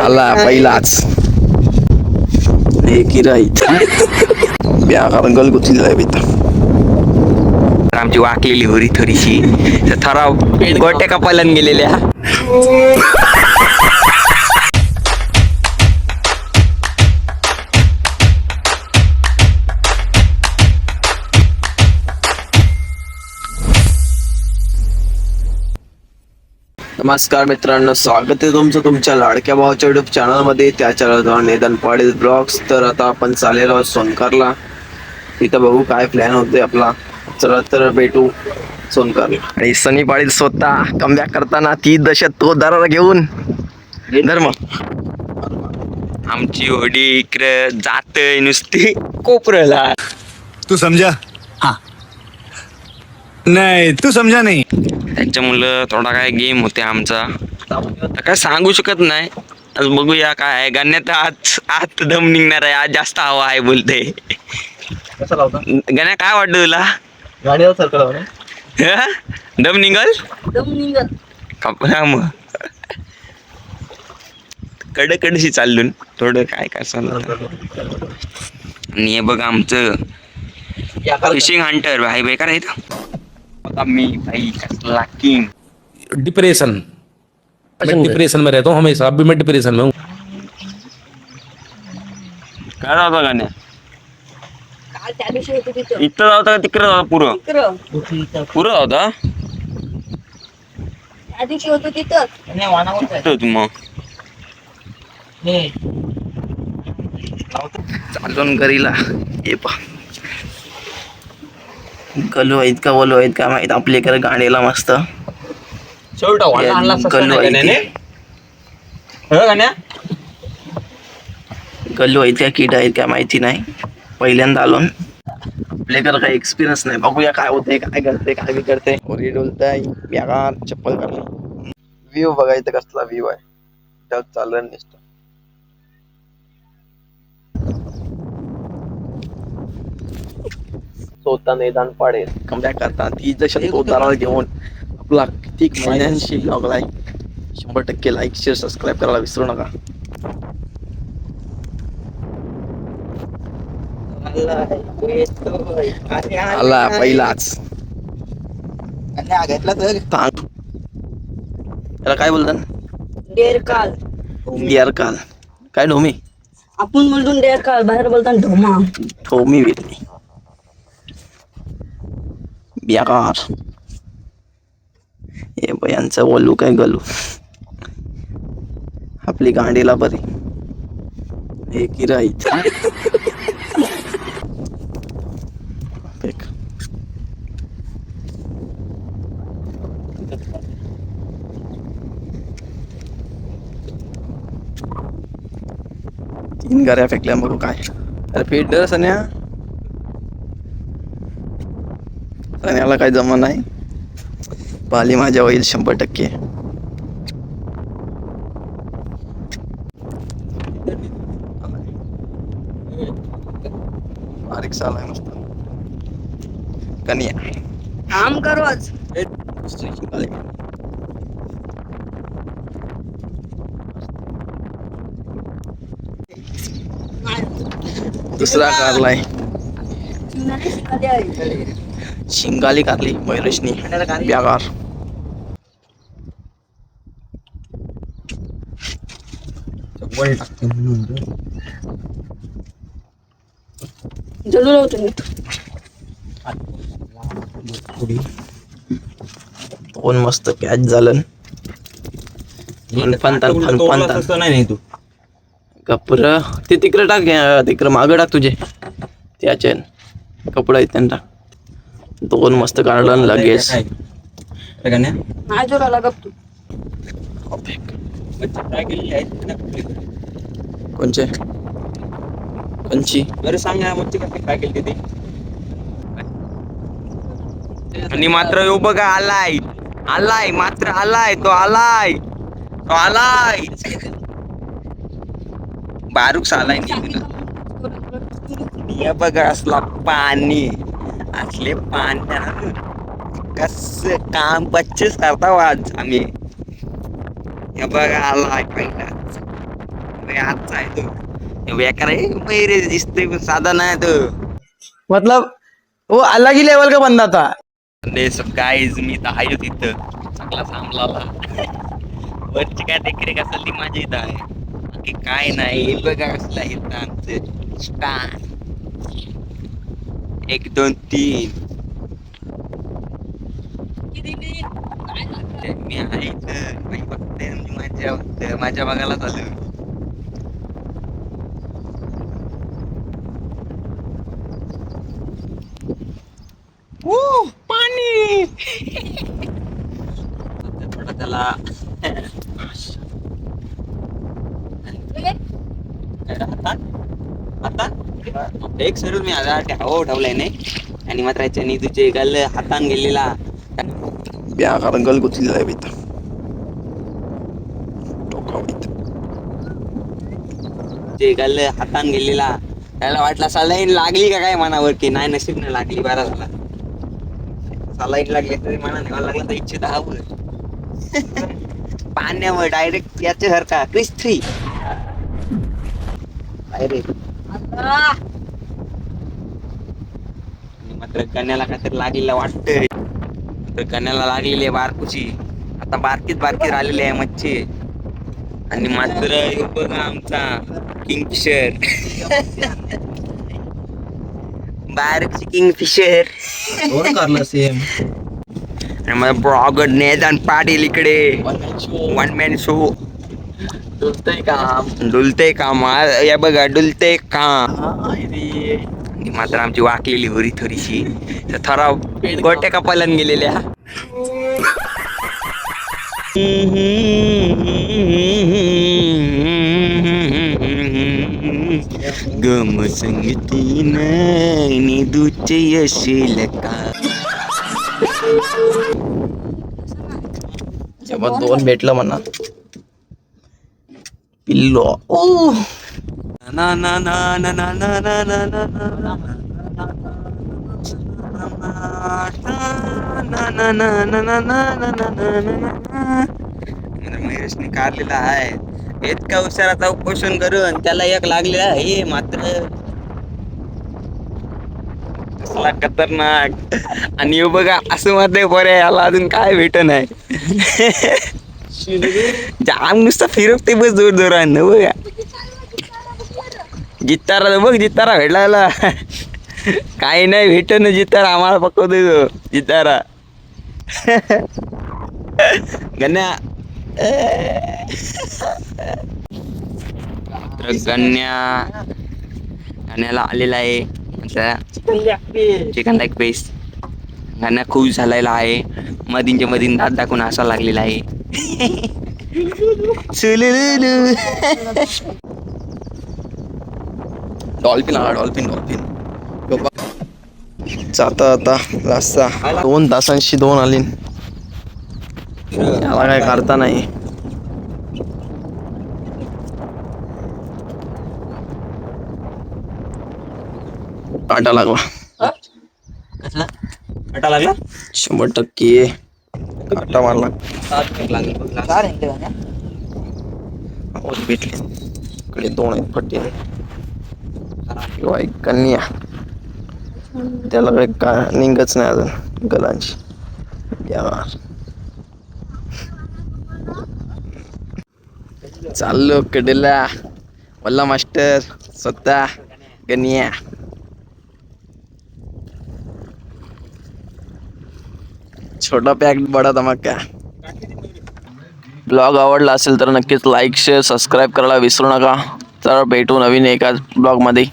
आला पहिलाच एक राईत गल गुतलेला आहे आमची वाकलेली होरी थोडीशी थराव गोट्या कपालन गेलेल्या. नमस्कार मित्रांनो, स्वागत आहे तुमचं तुमच्या लाडक्या भावाच्या युट्यूब चॅनलमध्ये. त्या चॅनलवर नेदन पाडील ब्लॉग्स. तर आता आपण चाललेलो आहोत सोनकारला. तिथं बघू काय प्लॅन होते आपला. चला तर भेटू सोनकारला. आणि सनी पाडील स्वतः कमबॅक करताना ती दशत तो दरारा घेऊन धर्म आमची होडी इकडे जातय नुसती कोपरला. तू समजा हाँ नाही तू समजा नाही. त्याच्यामुळं थोडा काय गेम होते आमचा. आता काय सांगू शकत नाही. आज बघूया काय आहे. गाण्यात आज आत दम निघणार आहे. आज जास्त हवा आहे बोलते. गाण्या काय वाटतं तुला? गाडीवर सरकला दम निघल कपडा मग कडकडशी चालून थोडं काय काय चाललं. आणि हे बघ आमचं फिशिंग हंटर भाई बेकार आहे. आता मी भाई कसला किंग. डिप्रेशन, मैं डिप्रेशन में रहता हूँ हमेशा. अभी मैं डिप्रेशन में हूँ. काय होता गाण्या? इथं जावता का तिकडे जावता? पुरं होता मग चालून करीला. हे पा गलू आहेत का बोलू आहेत का माहित. आपल्याकडे गाडीला मस्त गल्लू आहेत का किड आहेत का माहिती नाही. पहिल्यांदा आलो. आपल्याकडे काही एक्सपिरियन्स नाही. बघूया काय होते, काय करते, काय बी करते. वरी डोलताय बेकार चप्पल काढली. व्ह्यू बघायचं कसला व्ह्यू आहे. जग चाललं नुसतं. स्वतः मैदान पाडेल कमबॅक करता ती जशी उदाहरण घेऊन आपला किती महिन्यांशी blog like 100% like share subscribe करायला विसरू नका. आला पहिलाच त्याला काय बोलतात? डेअर काल काय ढोमी आपण बोलतो डेअर काल, बाहेर बोलतात ढोमा. ढोमी वेगळी बेकार. हे बयांचं बोलू काय गलू. आपली गाडीला बरी एक राईत तीन गाड्या फेकल्या. बघू काय. अरे पेट सन्या सन्याला काय जमा नाही. पाली माझ्या होईल 100%. बारीक साल आहे मस्त. कन्या काम करो आज. दुसरा कारलाय शिंगाली कारली मयुरेशनी बेकार. जरूर होतो मी. दोन मस्त कॅच झालं. नाही तू कपर ते तिकडे टाक. तिकडे मागं टाक तुझे त्याचे कपडे आहेत त्यांना. दोन मस्त काढलं लगेच. नाही जोराला गप तू. कोणचे कोणची बरं सांग ना मच्छी काय केली ती. आणि मात्र यो बघा आलाय आलाय मात्र आलाय तो आलाय तो आलाय. बारूक आलाय. हे बघा असला पाणी असले पाण्यात कस काम 25 करता आज आम्ही. हे बघा आला पहिलाच. अरे आजचा आहे तो. हे बेकार आहे मैरे दिसतोय पण साधा नाही तो. मतलब वो अलग ही लेवल का बंदा था. गाईज मी तर आहे तिथं चांगला थांबला. वरची काय देखरेख असेल ती माझी इथं आहे. बाकी काय नाही. हे बघा कसला इथं आमचं स्टार. 1 2 3 मी आहे इथं. बाई बघते माझ्या बघायला चालू. पाणी थोडा त्याला आता एक सर मी आता ठेवलाय नाही आणि मात्र याच्यानी तुझे गल हातान गेलेला ब्या कारण गल गुतलेला आहे इथं. ते गल हातान गेलेला त्याला वाटला सलाईन लागली का काय मनावर की नाही नशीब नाही लागली. बरा झाला. सलाईन लागली तरी मना नाही लागला तर इच्छित हवं. पाण्यावर डायरेक्ट याच्यासारखा क्रिस 3 डायरेक्ट. मात्र कन्याला काहीतरी लागलेलं वाटतंय. तर कन्याला लागलेली आहे बारकूची. आता बारकीत राहिलेली आहे मच्छी. आणि मात्र हे बघा आमचा किंगफिशर. बारकची किंगफिशर. करलं सेम आणि मग ब्रॉगड नेदान पाटील इकडे. One man show. डुलते काम या बघा डुलते काम. मात्र आमची वाकलेली होरी थोडीशी थराव गोट्या कपालन गेलेल्या. गम संगतीन निदूचे यशील का. जेव्हा 2 भेटलं म्हणा. पिल्लो ना ना ना ना ना ना ना ना ना ना महेशने काढलेला आहे. इतका हुशाराचा उपोषण करून त्याला एक लागलेला आहे. मात्र कसला खतरनाक. आणि हे बघा असं मध्ये बरे याला अजून काय भेट नाही. जाम नुसतं फिरवते बस जोर जोरानं बघा. जितारा बघ जितारा भेटला. काही नाही भेट ना जितारा आम्हाला पकवतो जितारा. गण्या गण्याला आलेला आहे चिकन लेग पीस. गाण्या खुश झालेला आहे. मधींच्या मधीन दात दाखवून हसा लागलेला आहे. डॉल्फिन आला. डॉल्फिन जाता आता रस्ता 2 तासांशी 2 आली. याला काय करता नाही. काटा लागला. कसला काटा लागला 100% काटा मारला. भेटले इकडे 2 आहेत फट्टे. किंवा एक कन्या त्याला काही का निघच नाही अजून गलांची. यार चाललो कडेला वल्ला मास्टर स्वतः गनिया. छोटा पॅक बडा धमाका. ब्लॉग आवडला असेल तर नक्कीच लाईक शेअर सबस्क्राईब करायला विसरू नका. तर भेटू नवीन एका ब्लॉगमध्ये.